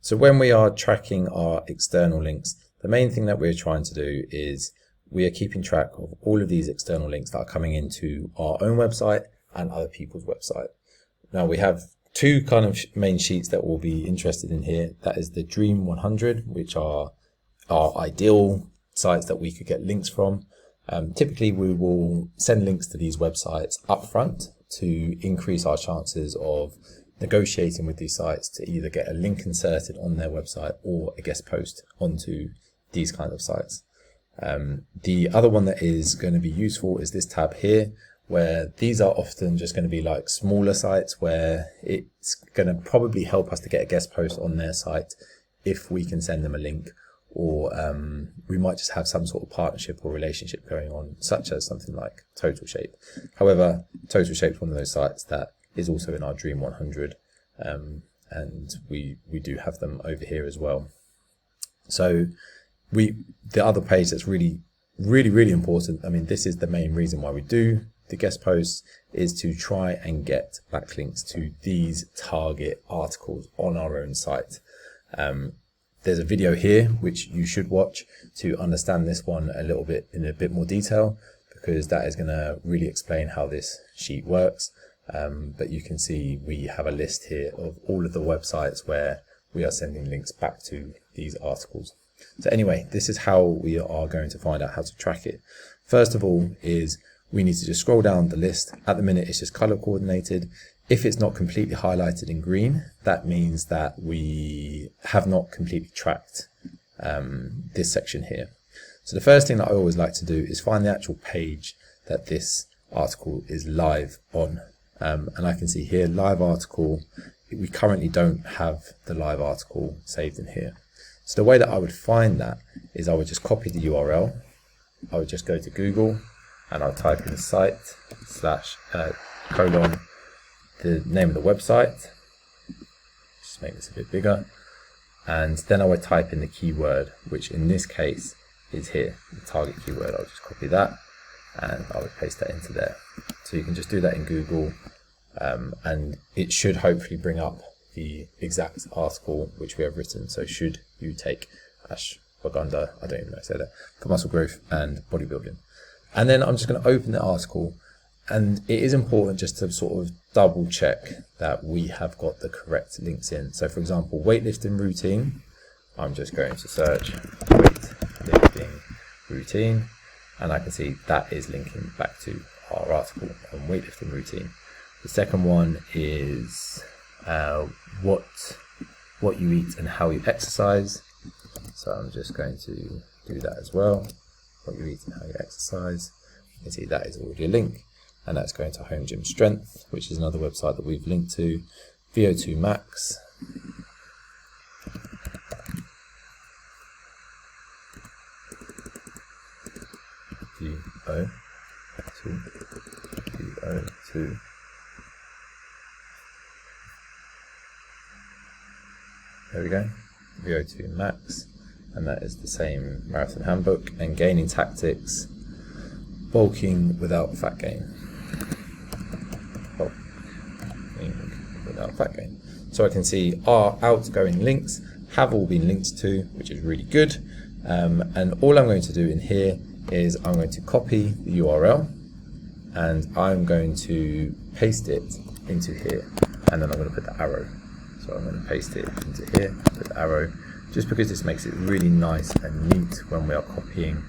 So when we are tracking our external links, the main thing that we're trying to do is we are keeping track of all of these external links that are coming into our own website and other people's website. Now we have two kind of main sheets that we'll be interested in here. That is the Dream 100, which are our ideal sites that we could get links from. Typically we will send links to these websites up front to increase our chances of negotiating with these sites to either get a link inserted on their website or a guest post onto these kind of sites. The other one that is going to be useful is this tab here, where these are often just going to be like smaller sites where it's going to probably help us to get a guest post on their site if we can send them a link, or we might just have some sort of partnership or relationship going on, such as something like Total Shape. However, Total Shape is one of those sites that is also in our Dream 100, and we do have them over here as well. So the other page that's really important, I mean, this is the main reason why we do the guest posts, is to try and get backlinks to these target articles on our own site. There's a video here which you should watch to understand this one a little bit in a bit more detail, because that is going to really explain how this sheet works. But you can see we have a list here of all of the websites where we are sending links back to these articles. So anyway, this is how we are going to find out how to track it. First of all is we need to just scroll down the list. At the minute it's just color coordinated. If it's not completely highlighted in green, that means that we have not completely tracked this section here. So the first thing that I always like to do is find the actual page that this article is live on. And I can see here, live article. We currently don't have the live article saved in here. So the way that I would find that is I would just copy the URL. I would just go to Google and I'll type in site / colon the name of the website. Just make this a bit bigger. And then I would type in the keyword, which in this case is here, the target keyword. I'll just copy that and I would paste that into there. So you can just do that in Google, and it should hopefully bring up the exact article which we have written. So should you take ashwagandha, I don't even know how to say that, for muscle growth and bodybuilding. And then I'm just going to open the article, and it is important just to sort of double check that we have got the correct links in. So for example, weightlifting routine, I'm just going to search weightlifting routine, and I can see that is linking back to our article on weightlifting routine. The second one is what you eat and how you exercise. So I'm just going to do that as well. What you eat and how you exercise. You can see that is already a link, and that's going to Home Gym Strength, which is another website that we've linked to. VO2 Max. VO2. There we go, VO2 Max, and that is the same marathon handbook. And Gaining Tactics, bulking without fat gain. Bulking without fat gain. So I can see our outgoing links have all been linked to, which is really good. And all I'm going to do in here is I'm going to copy the URL and I'm going to paste it into here, and then I'm going to put the arrow. So I'm going to paste it into here, put the arrow, just because this makes it really nice and neat when we are copying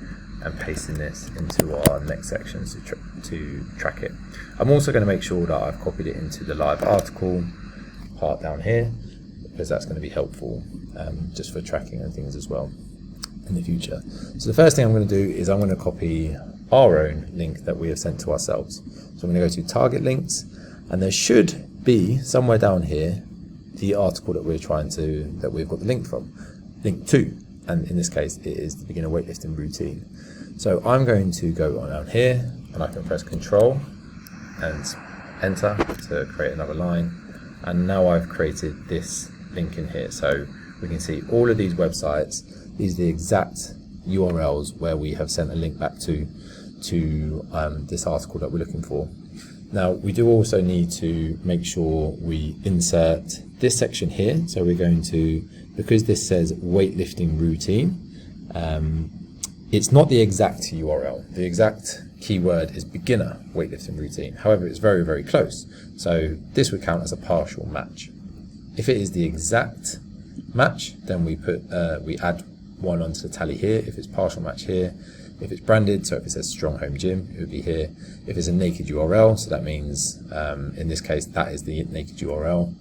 and pasting this into our next sections to track it. I'm also going to make sure that I've copied it into the live article part down here, because that's going to be helpful just for tracking and things as well in the future. So the first thing I'm going to do is I'm going to copy our own link that we have sent to ourselves. So I'm going to go to target links, and there should be somewhere down here the article that we've got the link to, and in this case it is the beginner weightlifting routine. So I'm going to go on down here, and I can press Control and Enter to create another line, and now I've created this link in here. So we can see all of these websites. These are the exact URLs where we have sent a link back to this article that we're looking for. Now we do also need to make sure we insert this section here. So we're going to, because this says weightlifting routine, it's not the exact URL. The exact keyword is beginner weightlifting routine. However, it's very, very close. So this would count as a partial match. If it is the exact match, then we add one onto the tally here. If it's partial match here, if it's branded, so if it says Strong Home Gym, it would be here. If it's a naked URL, so that means in this case that is the naked URL,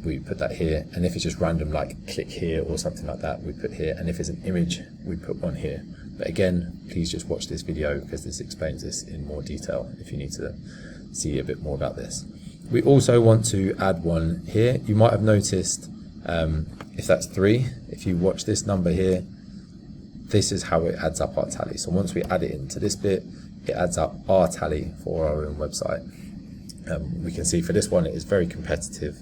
we put that here. And if it's just random, like click here or something like that, we put here. And if it's an image, we put one here. But again, please just watch this video because this explains this in more detail if you need to see a bit more about this. We also want to add one here. You might have noticed if that's 3, if you watch this number here, this is how it adds up our tally. So once we add it into this bit, it adds up our tally for our own website. We can see for this one, it is very competitive.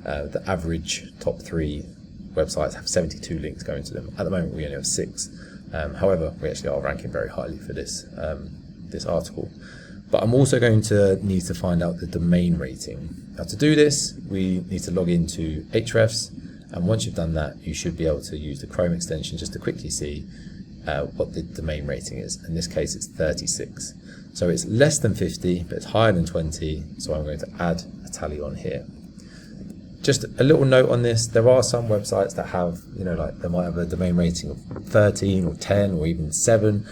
The average top 3 websites have 72 links going to them. At the moment, we only have 6. However, we actually are ranking very highly for this, this article. But I'm also going to need to find out the domain rating. Now to do this, we need to log into Ahrefs. And once you've done that, you should be able to use the Chrome extension just to quickly see what the domain rating is. In this case, it's 36. So it's less than 50, but it's higher than 20. So I'm going to add a tally on here. Just a little note on this, there are some websites that have, like they might have a domain rating of 13 or 10 or even 7.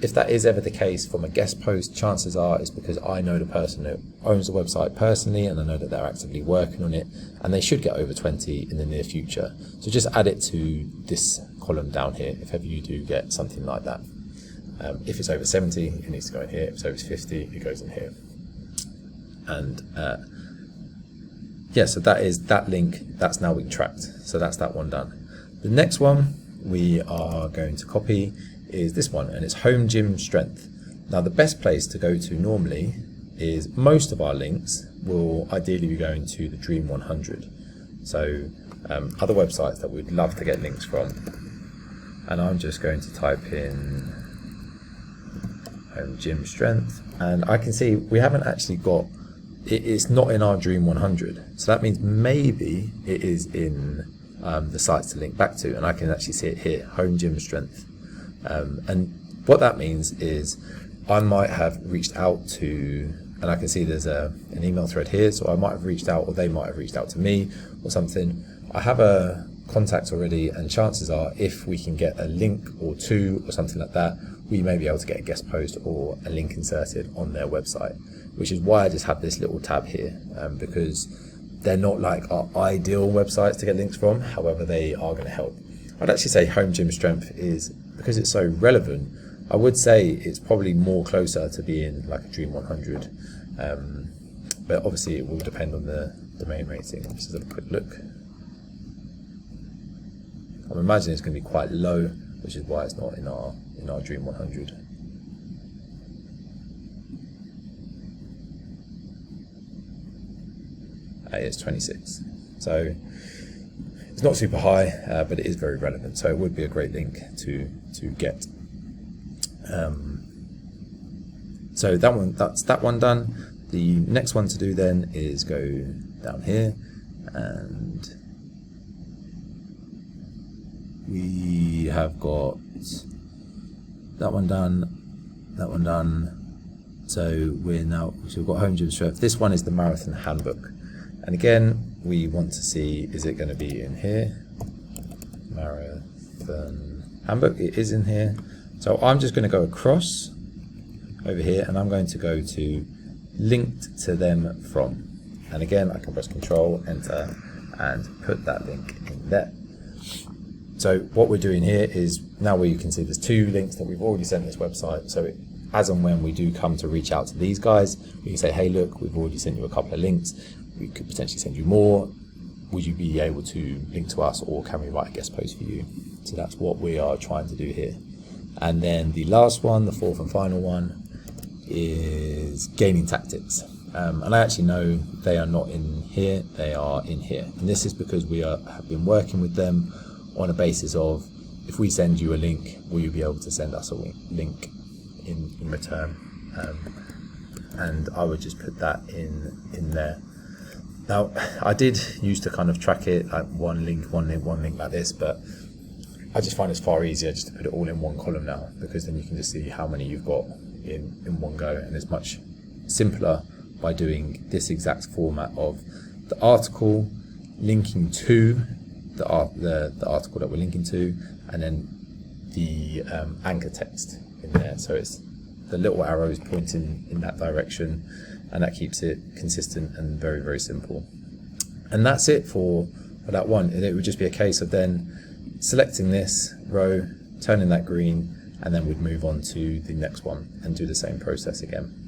If that is ever the case from a guest post, chances are it's because I know the person who owns the website personally and I know that they're actively working on it, and they should get over 20 in the near future. So just add it to this column down here if ever you do get something like that. If it's over 70, it needs to go in here. If it's over 50, it goes in here. And yeah, so that is that link, that's now being tracked. So that's that one done. The next one we are going to copy is this one, and it's Home Gym Strength. Now the best place to go to normally is most of our links will ideally be going to the Dream 100. So other websites that we'd love to get links from. And I'm just going to type in Home Gym Strength, and I can see we haven't actually got, it's not in our Dream 100. So that means maybe it is in the sites to link back to, and I can actually see it here, Home Gym Strength. And what that means is I might have reached out to, and I can see there's an email thread here, so I might have reached out, or they might have reached out to me or something. I have a contact already, and chances are if we can get a link or 2 or something like that, we may be able to get a guest post or a link inserted on their website, which is why I just have this little tab here, because they're not like our ideal websites to get links from. However, they are going to help. I'd actually say Home Gym Strength is, because it's so relevant, I would say it's probably more closer to being like a Dream 100. But obviously it will depend on the domain rating. Let's just have a quick look. I'm imagining it's going to be quite low, which is why it's not in our Dream 100. It's 26. So it's not super high, but it is very relevant. So it would be a great link to get. So that's that one done. The next one to do then is go down here, and we have got that one done, that one done. So we've got Home Gym Strength. This one is the Marathon Handbook. And again, we want to see, is it going to be in here? Marathon Handbook, it is in here. So I'm just going to go across over here, and I'm going to go to linked to them from. And again, I can press Control, Enter, and put that link in there. So what we're doing here is, now where you can see there's 2 links that we've already sent this website. So as and when we do come to reach out to these guys, we can say, hey, look, we've already sent you a couple of links. We could potentially send you more. Would you be able to link to us, or can we write a guest post for you? So that's what we are trying to do here. And then the last one, the 4th and final one, is Gaining Tactics. And I actually know they are not in here, they are in here. And this is because we have been working with them on a basis of, if we send you a link, will you be able to send us a link in return? And I would just put that in there. Now, I did used to kind of track it like one link like this, but I just find it's far easier just to put it all in one column now, because then you can just see how many you've got in one go, and it's much simpler by doing this exact format of the article linking to the article that we're linking to, and then the anchor text in there. So it's the little arrows pointing in that direction, and that keeps it consistent and very, very simple. And that's it for that one. It would just be a case of then selecting this row, turning that green, and then we'd move on to the next one and do the same process again.